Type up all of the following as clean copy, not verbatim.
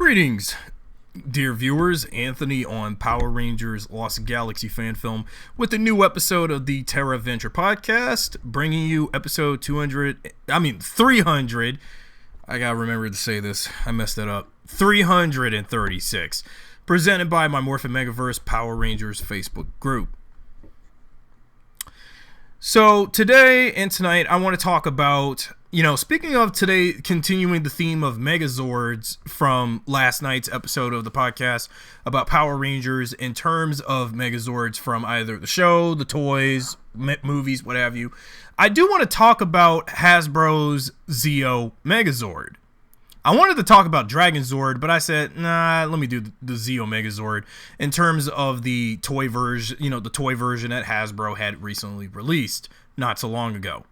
Greetings, dear viewers. Anthony on Power Rangers Lost Galaxy fan film with a new episode of the Terra Adventure podcast, bringing you episode 300. I gotta remember to say this. I messed that up. 336. Presented by my Morphin Megaverse Power Rangers Facebook group. So today and tonight, I want to talk about, speaking of today, continuing the theme of Megazords from last night's episode of the podcast about Power Rangers in terms of Megazords from either the show, the toys, movies, what have you. I do want to talk about Hasbro's Zeo Megazord. I wanted to talk about Dragonzord, but I said, nah, let me do the Zeo Megazord in terms of the toy version, the toy version that Hasbro had recently released not so long ago.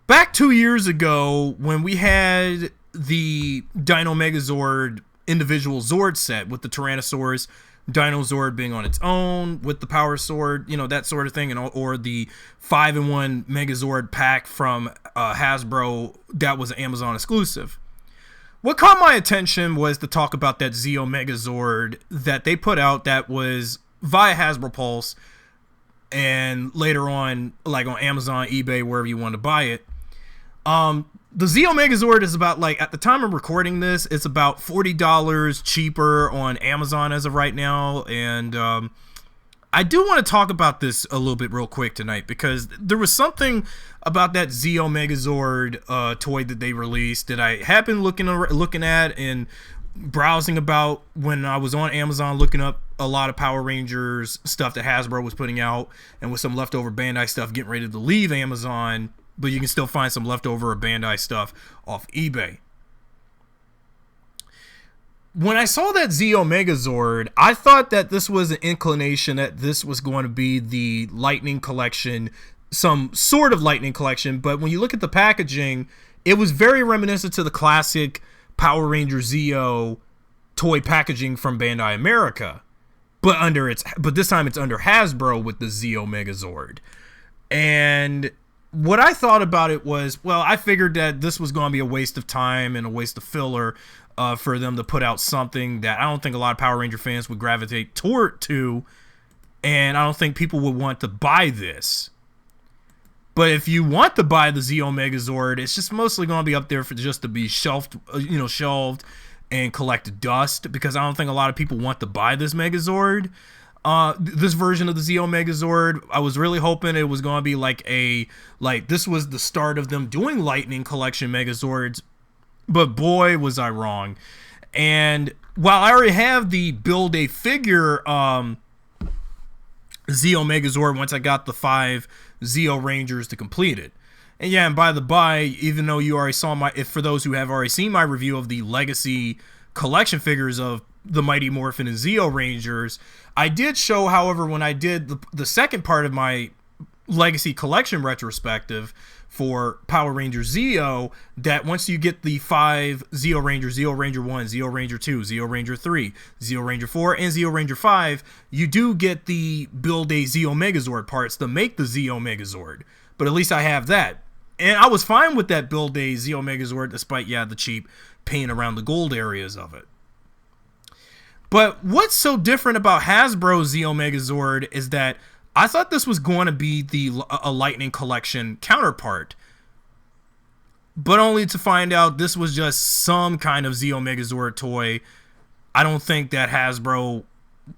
Back 2 years ago, when we had the Dino Megazord individual Zord set with the Tyrannosaurus, Dinozord being on its own with the Power Sword, that sort of thing, or the 5-in-1 Megazord pack from Hasbro that was an Amazon exclusive. What caught my attention was to talk about that Zeo Megazord that they put out that was via Hasbro Pulse and later on, like on Amazon, eBay, wherever you want to buy it. The Zeo Megazord is about, at the time of recording this, it's about $40 cheaper on Amazon as of right now. And I do want to talk about this a little bit real quick tonight because there was something about that Zeo Megazord toy that they released that I have been looking at and browsing about when I was on Amazon looking up a lot of Power Rangers stuff that Hasbro was putting out, and with some leftover Bandai stuff getting ready to leave Amazon. But you can still find some leftover Bandai stuff off eBay. When I saw that Zeo Megazord, I thought that this was an inclination that this was going to be the Lightning Collection, some sort of Lightning Collection. But when you look at the packaging, it was very reminiscent to the classic Power Ranger Zeo toy packaging from Bandai America. But this time it's under Hasbro with the Zeo Megazord. And what I thought about it was, I figured that this was going to be a waste of time and a waste of filler for them to put out something that I don't think a lot of Power Ranger fans would gravitate to, and I don't think people would want to buy this. But if you want to buy the Zeo Megazord, it's just mostly going to be up there for just to be shelved and collect dust, because I don't think a lot of people want to buy this Megazord. This version of the Zeo Megazord, I was really hoping it was going to be this was the start of them doing Lightning Collection Megazords, but boy, was I wrong. And while I already have the Build-A-Figure Zeo Megazord once I got the 5 Zeo Rangers to complete it. And by the by, even though you already saw for those who have already seen my review of the Legacy Collection figures of the Mighty Morphin and Zeo Rangers, I did show, however, when I did the second part of my Legacy Collection retrospective for Power Ranger Zeo, that once you get the 5 Zeo Rangers, Zeo Ranger 1, Zeo Ranger 2, Zeo Ranger 3, Zeo Ranger 4, and Zeo Ranger 5, you do get the Build-A-Zeo Megazord parts to make the Zeo Megazord. But at least I have that. And I was fine with that Build-A-Zeo Megazord, despite, the cheap paint around the gold areas of it. But what's so different about Hasbro's Zeo Megazord is that I thought this was going to be a Lightning Collection counterpart, but only to find out this was just some kind of Zeo Megazord toy I don't think that Hasbro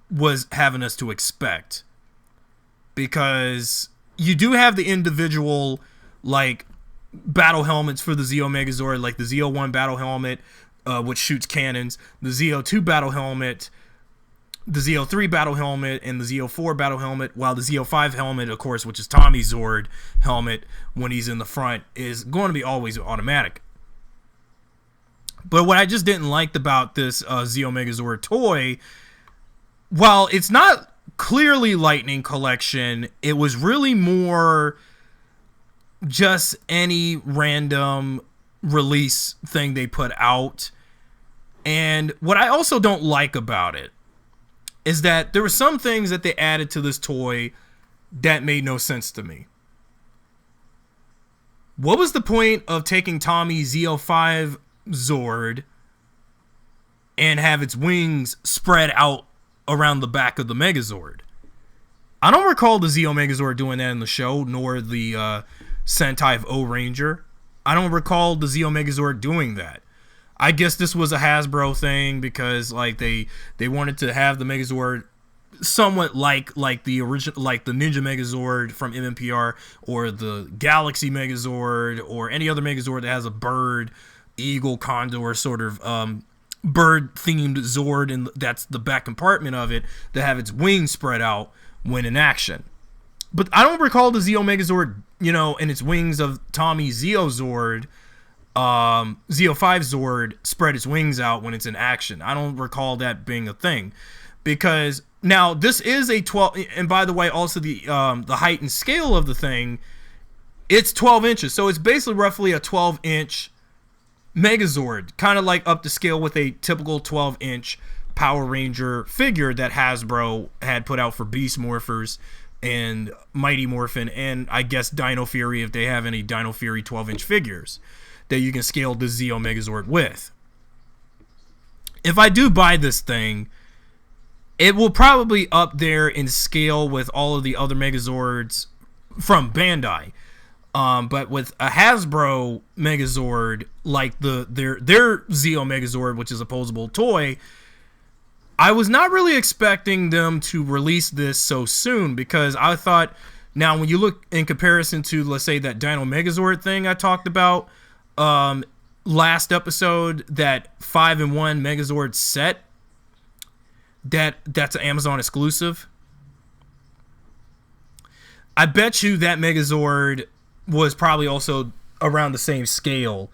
was having us to expect. Because you do have the individual, battle helmets for the Zeo Megazord, like the Zeo 1 battle helmet, which shoots cannons, the Zeo 2 battle helmet, the Zeo 3 battle helmet, and the Zeo 4 battle helmet, while the Zeo 5 helmet, of course, which is Tommy's Zord helmet when he's in the front, is going to be always automatic. But what I just didn't like about this Zeo Megazord toy, while it's not clearly Lightning Collection, it was really more just any random release thing they put out. And what I also don't like about it is that there were some things that they added to this toy that made no sense to me. What was the point of taking Tommy's Zeo 5 Zord and have its wings spread out around the back of the Megazord. I don't recall the Zeo Megazord doing that in the show, nor the Sentai of O-Ranger. I don't recall the Zeo Megazord doing that. I guess this was a Hasbro thing because like they wanted to have the Megazord somewhat like the original, like the Ninja Megazord from MMPR, or the Galaxy Megazord, or any other Megazord that has a bird, eagle, condor sort of bird themed Zord, and that's the back compartment of it, to have its wings spread out when in action. But I don't recall the Zeo Megazord, and its wings of Tommy Zeo Zord, Zeo 5 Zord, spread its wings out when it's in action. I don't recall that being a thing, because now this is a 12, and by the way, also the height and scale of the thing, it's 12 inches, so it's basically roughly a 12-inch Megazord, kind of like up to scale with a typical 12-inch Power Ranger figure that Hasbro had put out for Beast Morphers and Mighty Morphin, and I guess Dino Fury, if they have any Dino Fury 12-inch figures that you can scale the Zeo Megazord with. If I do buy this thing, it will probably up there in scale with all of the other Megazords from Bandai. But with a Hasbro Megazord, like their Zeo Megazord, which is a posable toy, I was not really expecting them to release this so soon, because I thought, now when you look in comparison to, let's say, that Dino Megazord thing I talked about last episode, that 5-in-1 Megazord set, that's an Amazon exclusive. I bet you that Megazord was probably also around the same scale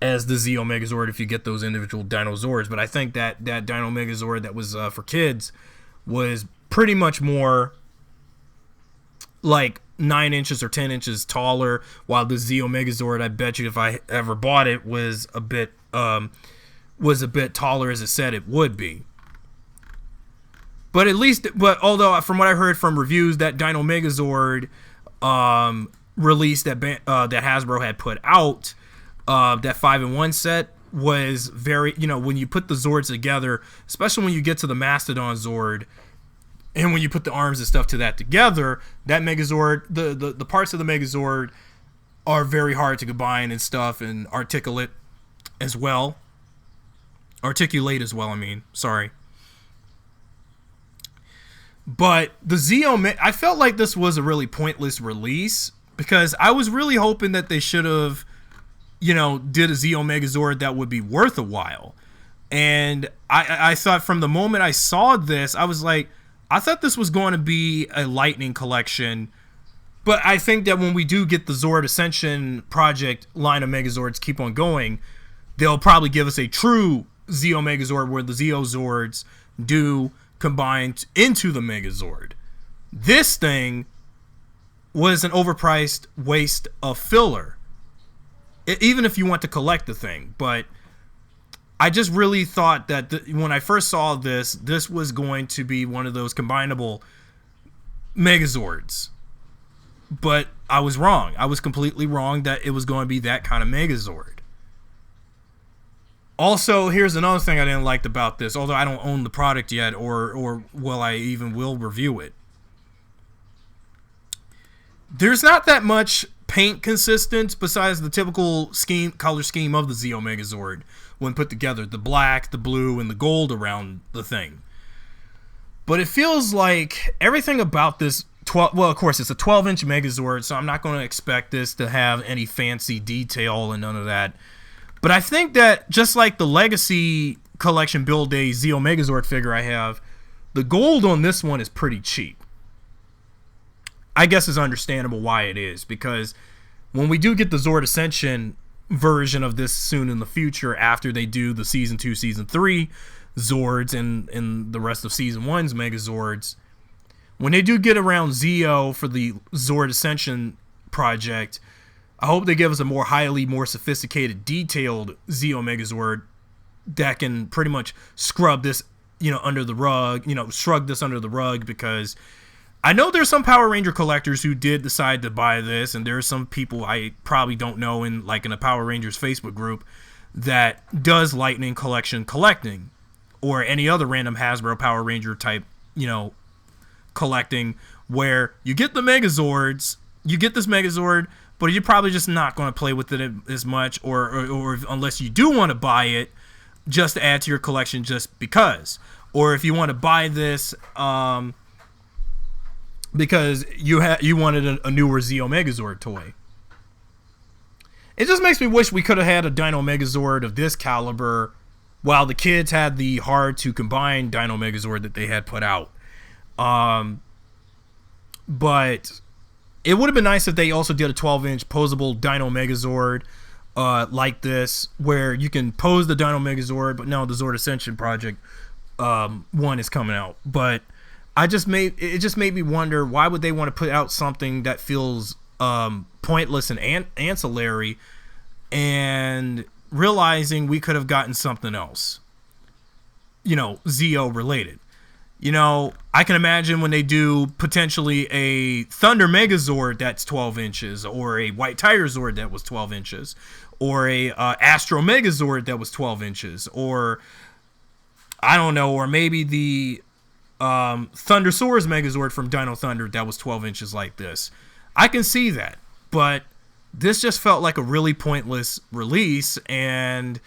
as the Zeo Megazord if you get those individual Dinozords. But I think that Dino Megazord that was for kids was pretty much more like 9 inches or 10 inches taller, while the Zeo Megazord, I bet you if I ever bought it, was a bit taller as it said it would be. But although from what I heard from reviews, that Dino Megazord release that Hasbro had put out, that 5-in-1 set, was very, when you put the Zords together, especially when you get to the Mastodon Zord, and when you put the arms and stuff to that together, that Megazord, the parts of the Megazord are very hard to combine and stuff, and articulate as well, I mean, sorry. But the Zeo, I felt like this was a really pointless release, because I was really hoping that they should have, did a Zeo Megazord that would be worth a while. And I thought from the moment I saw this, I was like, I thought this was going to be a Lightning collection. But I think that when we do get the Zord Ascension project line of Megazords keep on going, they'll probably give us a true Zeo Megazord where the Zeo Zords do combined into the Megazord. This thing was an overpriced waste of filler, even if you want to collect the thing. But I just really thought that when I first saw this was going to be one of those combinable Megazords. But I was wrong. I was completely wrong that it was going to be that kind of Megazord. Also, here's another thing I didn't like about this, although I don't own the product yet, or well, I even will review it. There's not that much paint consistence besides the typical color scheme of the Zeo Megazord when put together. The black, the blue, and the gold around the thing. But it feels like everything about this, well, of course, it's a 12-inch Megazord, so I'm not going to expect this to have any fancy detail and none of that. But I think that just like the Legacy Collection Build Day Zeo Megazord figure I have, the gold on this one is pretty cheap. I guess it's understandable why it is, because when we do get the Zord Ascension version of this soon in the future, after they do the Season 2, Season 3 Zords and the rest of Season 1's Megazords, when they do get around Zeo for the Zord Ascension project, I hope they give us a more sophisticated, detailed Zeo Megazord that can pretty much scrub this, under the rug, shrug this under the rug, because I know there's some Power Ranger collectors who did decide to buy this, and there's some people I probably don't know in a Power Rangers Facebook group that does Lightning Collection collecting, or any other random Hasbro Power Ranger type, collecting, where you get the Megazords, you get this Megazord, but you're probably just not going to play with it as much, or unless you do want to buy it just to add to your collection just because. Or if you want to buy this because you wanted a newer Zeo Megazord toy. It just makes me wish we could have had a Dino Megazord of this caliber while the kids had the hard to combine Dino Megazord that they had put out. But it would have been nice if they also did a 12-inch posable Dino Megazord like this, where you can pose the Dino Megazord, but no, the Zord Ascension Project 1 is coming out. But it just made me wonder, why would they want to put out something that feels pointless and ancillary, and realizing we could have gotten something else, Zeo related. I can imagine when they do potentially a Thunder Megazord that's 12 inches, or a White Tiger Zord that was 12 inches, or a Astro Megazord that was 12 inches, or I don't know, or maybe the Thundersaurus Megazord from Dino Thunder that was 12 inches like this. I can see that, but this just felt like a really pointless release, and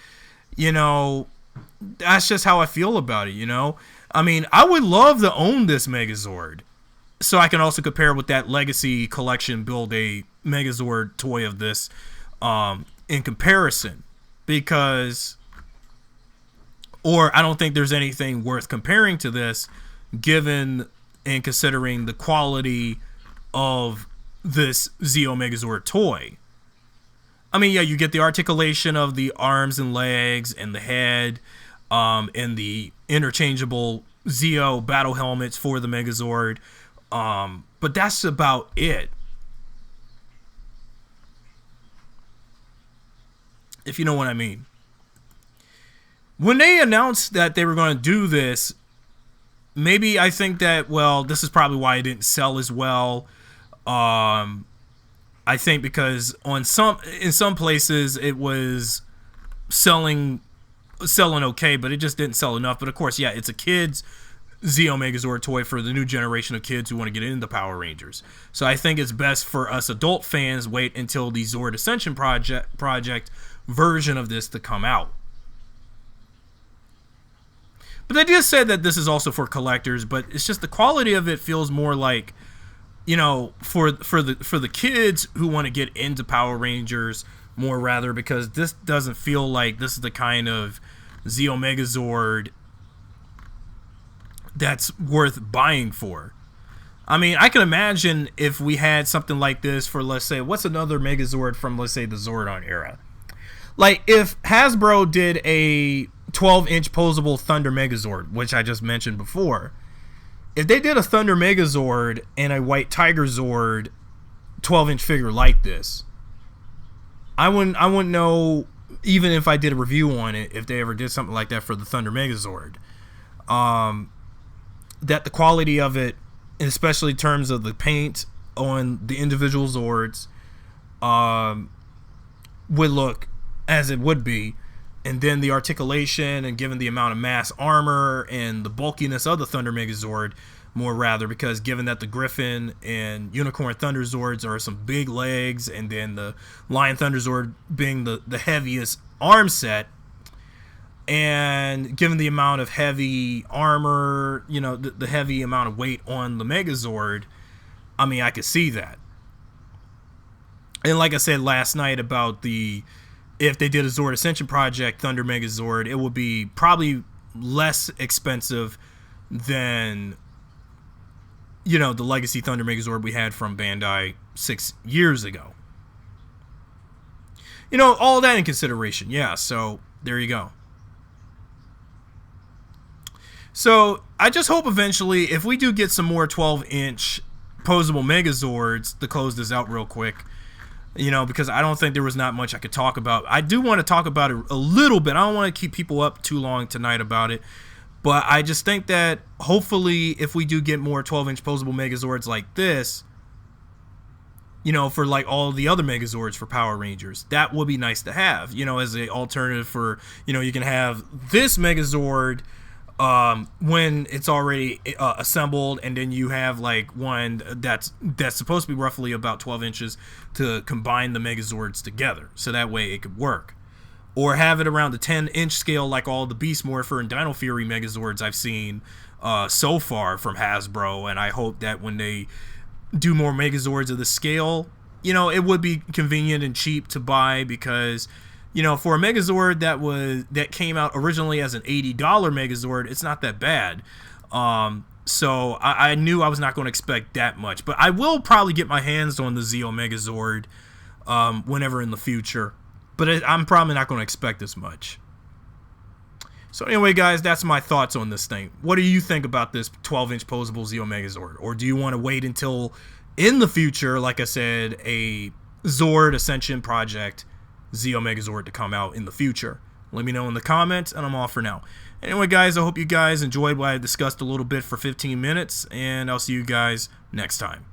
that's just how I feel about it. I mean, I would love to own this Megazord, so I can also compare with that Legacy Collection, build a Megazord toy of this in comparison, or I don't think there's anything worth comparing to this, given and considering the quality of this Zeo Megazord toy. I mean, yeah, you get the articulation of the arms and legs and the head, and the interchangeable Zeo battle helmets for the Megazord, but that's about it. If you know what I mean. When they announced that they were going to do this, maybe I think that, well, this is probably why it didn't sell as well. I think because in some places it was selling okay, but it just didn't sell enough. But of course, yeah, it's a kid's Zeo Megazord toy for the new generation of kids who want to get into Power Rangers. So I think it's best for us adult fans wait until the Zord Ascension project version of this to come out. But they just said that this is also for collectors, but it's just the quality of it feels more like, for the kids who want to get into Power Rangers more, rather, because this doesn't feel like this is the kind of Zeo Megazord that's worth buying for. I mean, I can imagine if we had something like this for, let's say, what's another Megazord from, let's say, the Zordon era? Like, if Hasbro did a 12-inch posable Thunder Megazord, which I just mentioned before, if they did a Thunder Megazord and a White Tiger Zord 12-inch figure like this, I wouldn't know, even if I did a review on it, if they ever did something like that for the Thunder Megazord, that the quality of it, especially in terms of the paint on the individual Zords, would look as it would be, and then the articulation, and given the amount of mass armor and the bulkiness of the Thunder Megazord, more rather, because given that the Griffin and Unicorn Thunder Zords are some big legs, and then the Lion Thunder Zord being the heaviest arm set, and given the amount of heavy armor, the heavy amount of weight on the Megazord, I mean, I could see that. And like I said last night about if they did a Zord Ascension Project Thunder Megazord, it would be probably less expensive than, the Legacy Thunder Megazord we had from Bandai 6 years ago. All that in consideration. Yeah, so there you go. So I just hope eventually, if we do get some more 12-inch posable Megazords, to close this out real quick, because I don't think there was not much I could talk about. I do want to talk about it a little bit. I don't want to keep people up too long tonight about it. But I just think that hopefully if we do get more 12-inch posable Megazords like this, for like all the other Megazords for Power Rangers, that would be nice to have, as an alternative for, you can have this Megazord when it's already assembled, and then you have like one that's supposed to be roughly about 12 inches to combine the Megazords together, so that way it could work. Or have it around the 10-inch scale like all the Beast Morpher and Dino Fury Megazords I've seen so far from Hasbro, and I hope that when they do more Megazords of the scale, you know, it would be convenient and cheap to buy, because, you know, for a Megazord that came out originally as an $80 Megazord, it's not that bad. So I knew I was not going to expect that much, but I will probably get my hands on the Zeo Megazord whenever in the future, but I'm probably not going to expect as much. So anyway, guys, that's my thoughts on this thing. What do you think about this 12-inch posable Zeo Megazord? Or do you want to wait until in the future, like I said, a Zord Ascension Project Zeo Megazord to come out in the future? Let me know in the comments, and I'm off for now. Anyway, guys, I hope you guys enjoyed what I discussed a little bit for 15 minutes, and I'll see you guys next time.